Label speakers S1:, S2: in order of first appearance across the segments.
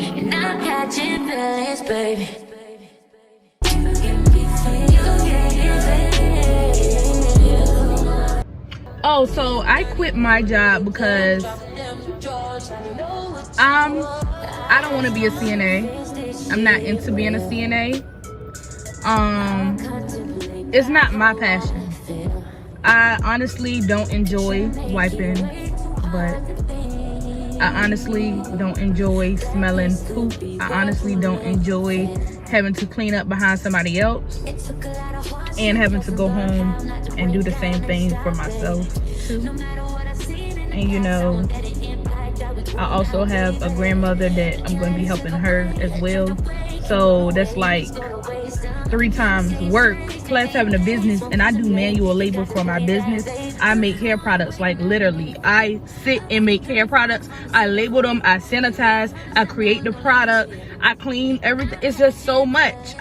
S1: and I'm catching feelings, baby.
S2: Oh, so I quit my job because I don't want to be a CNA. I'm not into being a CNA. It's not my passion. I honestly don't enjoy wiping, but I honestly don't enjoy smelling poop. I honestly don't enjoy having to clean up behind somebody else and having to go home and do the same thing for myself too. And you know, I also have a grandmother that I'm going to be helping her as well. So that's like 3 times work plus having a business, and I do manual labor for my business. I make hair products, like literally I sit and make hair products. I label them, I sanitize, I create the product, I clean everything. It's just so much.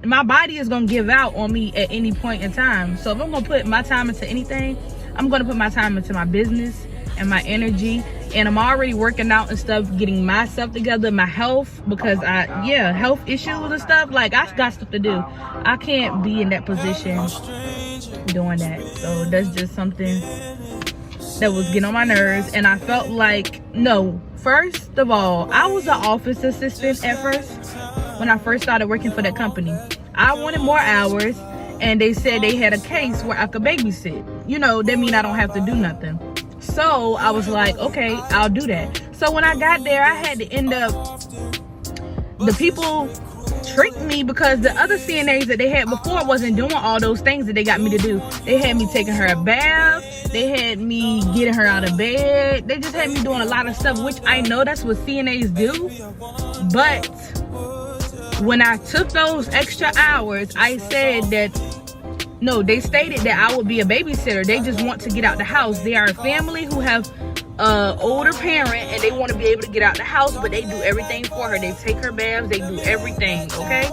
S2: My body is gonna give out on me at any point in time. So if I'm gonna put my time into anything, I'm gonna put my time into my business and my energy. And I'm already working out and stuff, getting myself together, my health, because health issues and stuff. Like, I got stuff to do. I can't be in that position doing that. So that's just something that was getting on my nerves. And I felt like, no, first of all, I was an office assistant at first when I first started working for that company. I wanted more hours, and they said they had a case where I could babysit. You know, that mean I don't have to do nothing. So I was like, okay, I'll do that. So when I got there, I had to end up, the people tricked me because the other CNAs that they had before wasn't doing all those things that they got me to do. They had me taking her a bath. They had me getting her out of bed. They just had me doing a lot of stuff, which I know that's what CNAs do. But when I took those extra hours, I said that, no, they stated that I would be a babysitter. They just want to get out the house. They are a family who have an older parent, and they want to be able to get out the house, but they do everything for her. They take her baths, they do everything, okay?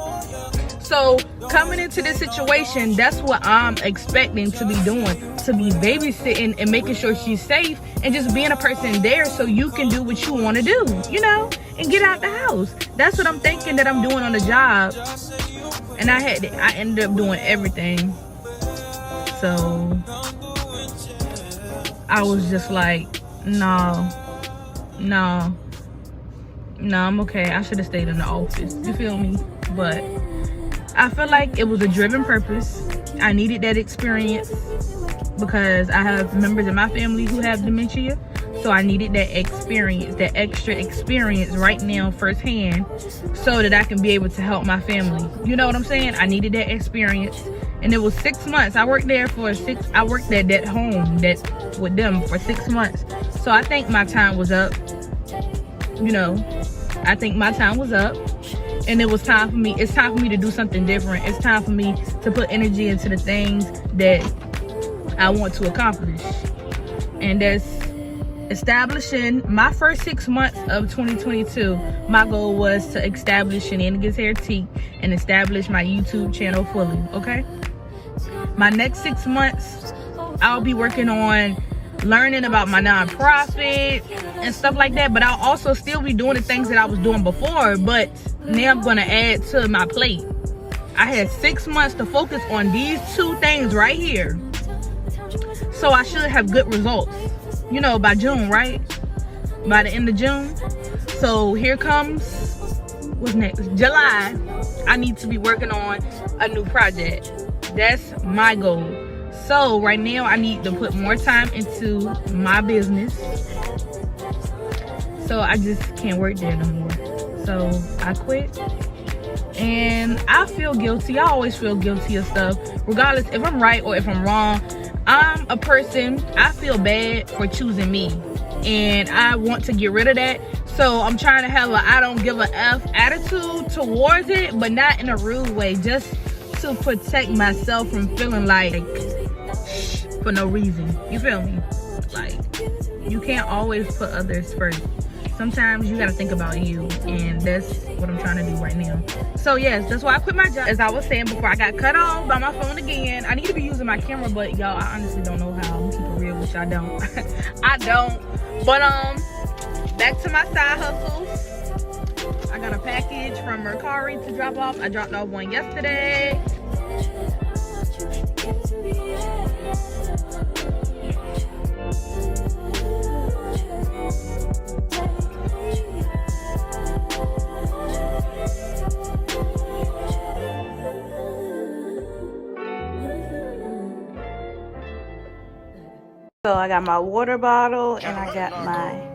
S2: So coming into this situation, that's what I'm expecting to be doing, to be babysitting and making sure she's safe, and just being a person there so you can do what you want to do, you know, and get out the house. That's what I'm thinking that I'm doing on the job. And I ended up doing everything. So I was just like, no, I'm okay. I should have stayed in the office. You feel me? But I feel like it was a driven purpose. I needed that experience because I have members in my family who have dementia. So I needed that experience, that extra experience right now firsthand, so that I can be able to help my family. You know what I'm saying? I needed that experience. And it was 6 months. I worked there for I worked at that home with them for 6 months. So I think my time was up. You know, I think my time was up. And it was time for me. It's time for me to do something different. It's time for me to put energy into the things that I want to accomplish. And that's establishing my first 6 months of 2022. My goal was to establish Shenanigans Hair Tea and establish my YouTube channel fully, okay? My next 6 months, I'll be working on learning about my nonprofit and stuff like that, but I'll also still be doing the things that I was doing before, but now I'm gonna add to my plate. I had 6 months to focus on these 2 things right here. So I should have good results, you know, by June, right? By the end of June. So here comes, what's next? July. I need to be working on a new project. That's my goal. So right now I need to put more time into my business. So I just can't work there no more. So I quit. And I feel guilty. I always feel guilty of stuff, regardless if I'm right or if I'm wrong. I'm a person, I feel bad for choosing me, and I want to get rid of that. So I'm trying to have a I don't give a F attitude towards it, but not in a rude way, just to protect myself from feeling like for no reason. You feel me? Like, you can't always put others first. Sometimes you gotta think about you, and that's what I'm trying to do right now. So yes, that's why I quit my job. As I was saying before, I got cut off by my phone again. I need to be using my camera, but y'all, I honestly don't know how. I'm keep it real, which I don't. I don't. But back to my side hustles. Mercari to drop off. I dropped off one yesterday. So I got my water bottle and I got my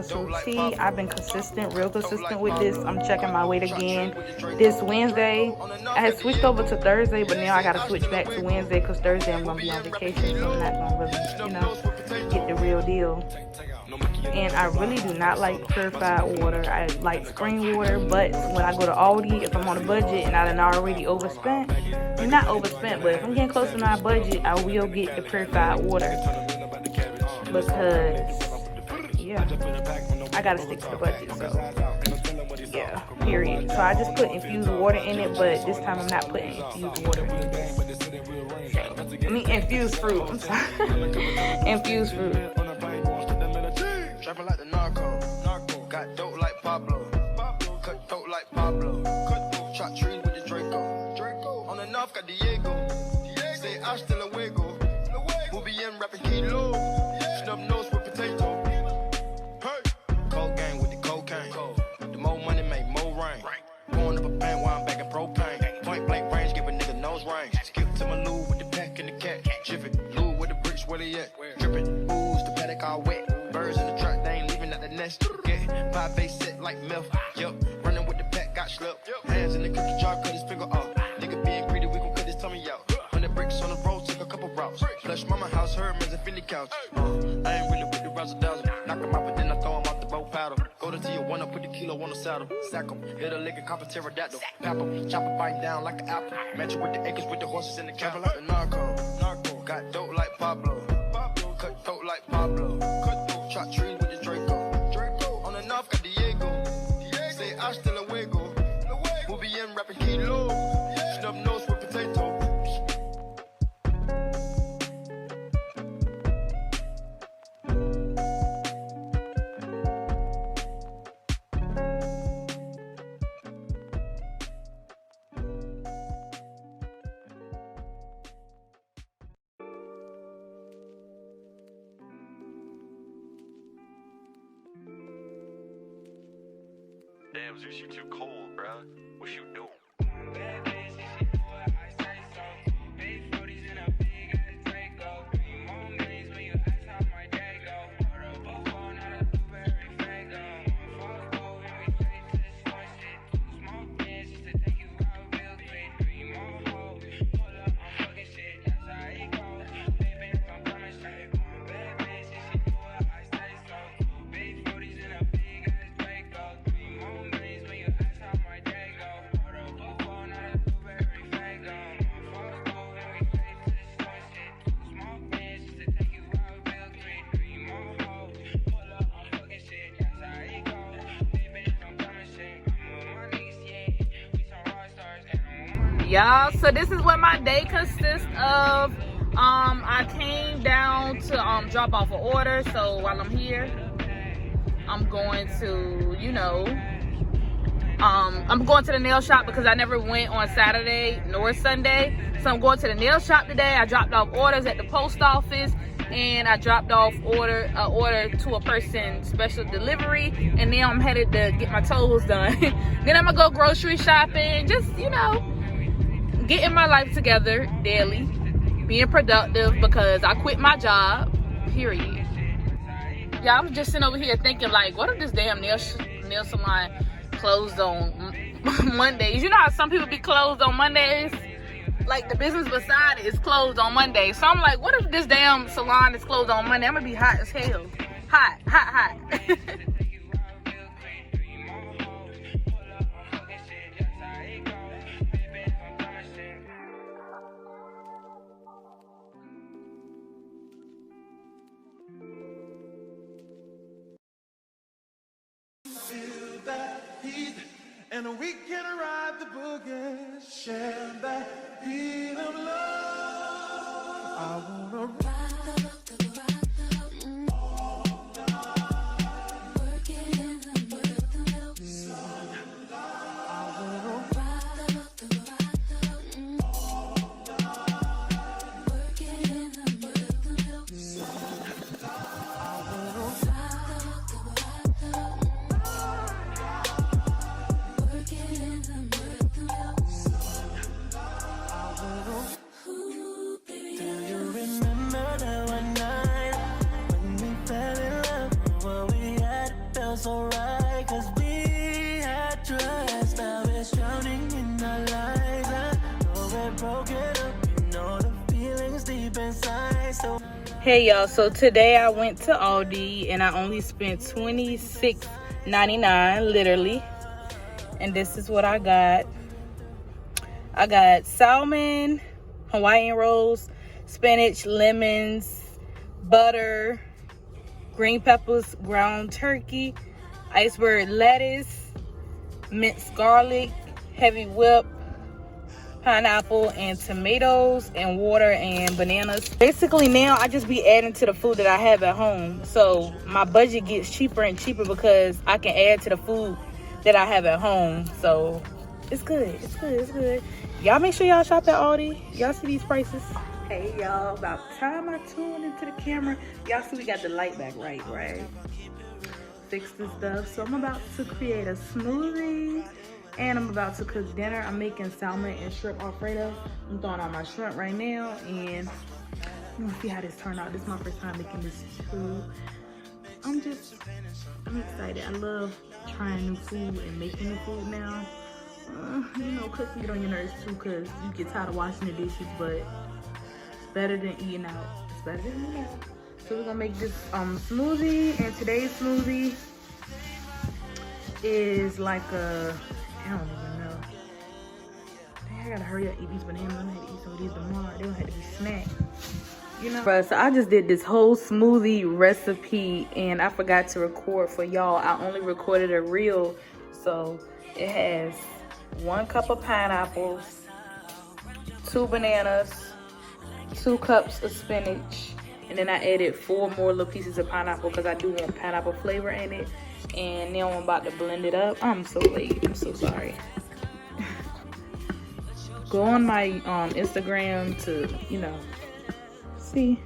S2: some tea. I've been consistent, real consistent with this. I'm checking my weight again this Wednesday. I had switched over to Thursday, but now I got to switch back to Wednesday because Thursday I'm going to be on vacation, so I'm not going to really, get the real deal. And I really do not like purified water. I like spring water, but when I go to Aldi, if I'm on a budget and I done already overspent, I'm not overspent, but if I'm getting close to my budget, I will get the purified water. Because, yeah, I gotta stick to the budget, so, yeah, period. So I just put infused water in it, but this time I'm not putting infused water in it. I mean, infused fruit, I'm sorry. Infused fruit.
S3: Trapping like the narco, got dope like Pablo, cut dope like Pablo, chop trees with the Draco, on the north got Diego, say hasta luego, we'll be in rapping kilo, snub nose with potato, hey, cold gang with the cocaine, the more money make more rain, going up a pan while I'm back in propane, point blank range give a nigga nose range, skip to my loo with the pack and the cat, jiffy, loo with the bricks where they at, dripping, ooze the paddock all wet. Birds in the truck, they ain't leaving at the nest. Get 5 base set like milk. Yup, running with the pack, got slipped. Hands in the cookie jar, cut his finger off. Nigga being greedy, we gon' cut his tummy out. 100 bricks on the road, took a couple routes. Flush mama house, Herman's and Philly couch. I ain't really with the razzle dazzle. Knock him out, but then I throw him off the boat paddle. Go to Tijuana, put the kilo on the saddle. Sack him, hit a lick and cop a pterodactyl. Pap him, chop it, bite down like an apple. Match it with the acres, with the horses in the cabin. Like the narco, got dope like Pablo. Cut dope like Pablo. Chop trees with the Draco, on the north got Diego, say hasta luego, we'll be in rapping kilo, snub nose with potato.
S4: Damn, Zeus, you too cold, bruh. What you doing?
S2: Y'all, so this is what my day consists of. I came down to drop off an order, so while I'm here I'm going to, I'm going to the nail shop because I never went on Saturday nor Sunday, so I'm going to the nail shop today. I dropped off orders at the post office and I dropped off order to a person, special delivery, and now I'm headed to get my toes done. Then I'm gonna go grocery shopping, just getting my life together daily, being productive because I quit my job, period. Yeah, I'm just sitting over here thinking, like, what if this damn nail salon closed on Mondays? You know how some people be closed on Mondays? Like, the business beside it is closed on Mondays. So I'm like, what if this damn salon is closed on Monday? I'm gonna be hot as hell. Hot.
S3: Feel that heat, and we can ride the boogie, share that beat of love. I wanna ride. I
S2: Hey y'all, so today I went to Aldi and I only spent $26.99 literally. And this is what I got. I got salmon, Hawaiian rolls, spinach, lemons, butter, green peppers, ground turkey, iceberg lettuce, minced garlic, heavy whip, pineapple and tomatoes, and water and bananas. Basically now I just be adding to the food that I have at home, so my budget gets cheaper and cheaper because I can add to the food that I have at home. So it's good, it's good, it's good. Y'all make sure y'all shop at Aldi. Y'all see these prices. Hey y'all, about time I tune into the camera. Y'all see we got the light back right? Fix this stuff. So I'm about to create a smoothie. And I'm about to cook dinner. I'm making salmon and shrimp Alfredo. I'm throwing out my shrimp right now, and I'm gonna see how this turned out. This is my first time making this too. I'm excited. I love trying new food and making new food now. You know, cooking get on your nerves too, cause you get tired of washing the dishes, but it's better than eating out. It's better than eating out. So we're gonna make this smoothie, and today's smoothie is like a, I don't even know. Dang, I gotta hurry up, eat these bananas. I'm gonna have to eat some of these tomorrow. They gonna have to be snacked, you know. Right, so I just did this whole smoothie recipe and I forgot to record for y'all. I only recorded a reel. So it has 1 cup of pineapples, 2 bananas, 2 cups of spinach, and then I added 4 more little pieces of pineapple because I do want pineapple flavor in it. And now I'm about to blend it up. I'm so late. I'm so sorry. Go on my Instagram to, you know, see.